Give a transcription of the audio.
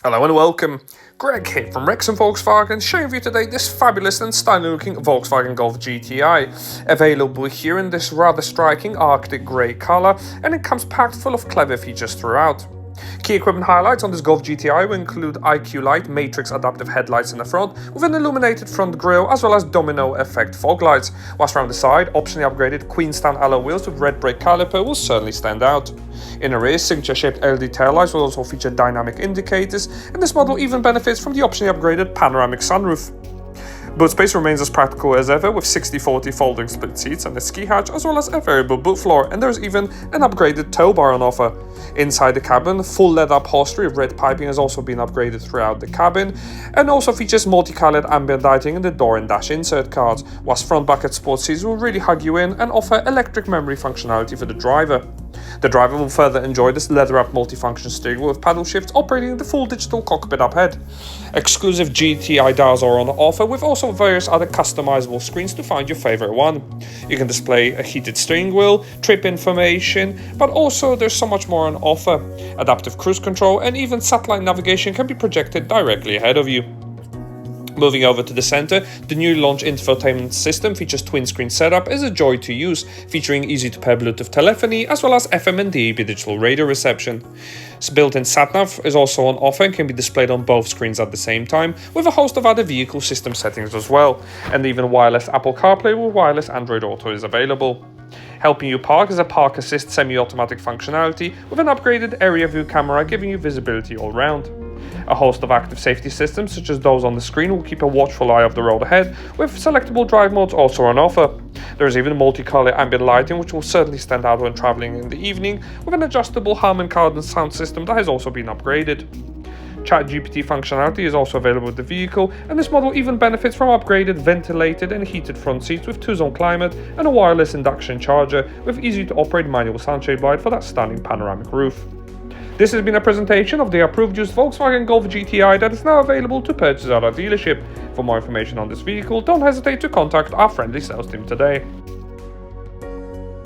Hello and welcome. Greg here from Rex and Volkswagen, showing you today this fabulous and stylish looking Volkswagen Golf GTI, available here in this rather striking Arctic grey colour, and it comes packed full of clever features throughout. Key equipment highlights on this Golf GTI will include IQ Light matrix adaptive headlights in the front with an illuminated front grille as well as domino effect fog lights, whilst around the side, optionally upgraded Queenstown alloy wheels with red brake caliper will certainly stand out. In the rear, signature shaped LED taillights will also feature dynamic indicators, and this model even benefits from the optionally upgraded Panoramic sunroof. Boot space remains as practical as ever with 60/40 folding split seats and a ski hatch as well as a variable boot floor, and there's even an upgraded tow bar on offer. Inside the cabin, full leather upholstery with red piping has also been upgraded throughout the cabin and also features multicolored ambient lighting in the door and dash insert cards, whilst front bucket sports seats will really hug you in and offer electric memory functionality for the driver. The driver will further enjoy this leather-wrapped multifunction steering wheel with paddle shifts operating the full digital cockpit up head. Exclusive GTI dials are on offer with also various other customizable screens to find your favorite one. You can display a heated steering wheel, trip information, but also there's so much more on offer. Adaptive cruise control and even satellite navigation can be projected directly ahead of you. Moving over to the center, the newly launched infotainment system features twin screen setup as a joy to use, featuring easy to pair Bluetooth telephony as well as FM and DAB digital radio reception. Built-in sat-nav is also on offer and can be displayed on both screens at the same time, with a host of other vehicle system settings as well, and even wireless AppleCarPlay with wireless AndroidAuto is available. Helping you park is a park assist semi-automatic functionality with an upgraded area view camera giving you visibility all round. A host of active safety systems such as those on the screen will keep a watchful eye of the road ahead, with selectable drive modes also on offer. There is even multicolour ambient lighting which will certainly stand out when travelling in the evening, with an adjustable Harman Kardon sound system that has also been upgraded. ChatGPT functionality is also available with the vehicle, and this model even benefits from upgraded ventilated and heated front seats with 2-zone climate and a wireless induction charger with easy to operate manual sunshade light for that stunning panoramic roof. This has been a presentation of the approved used Volkswagen Golf GTI that is now available to purchase at our dealership. For more information on this vehicle, don't hesitate to contact our friendly sales team today.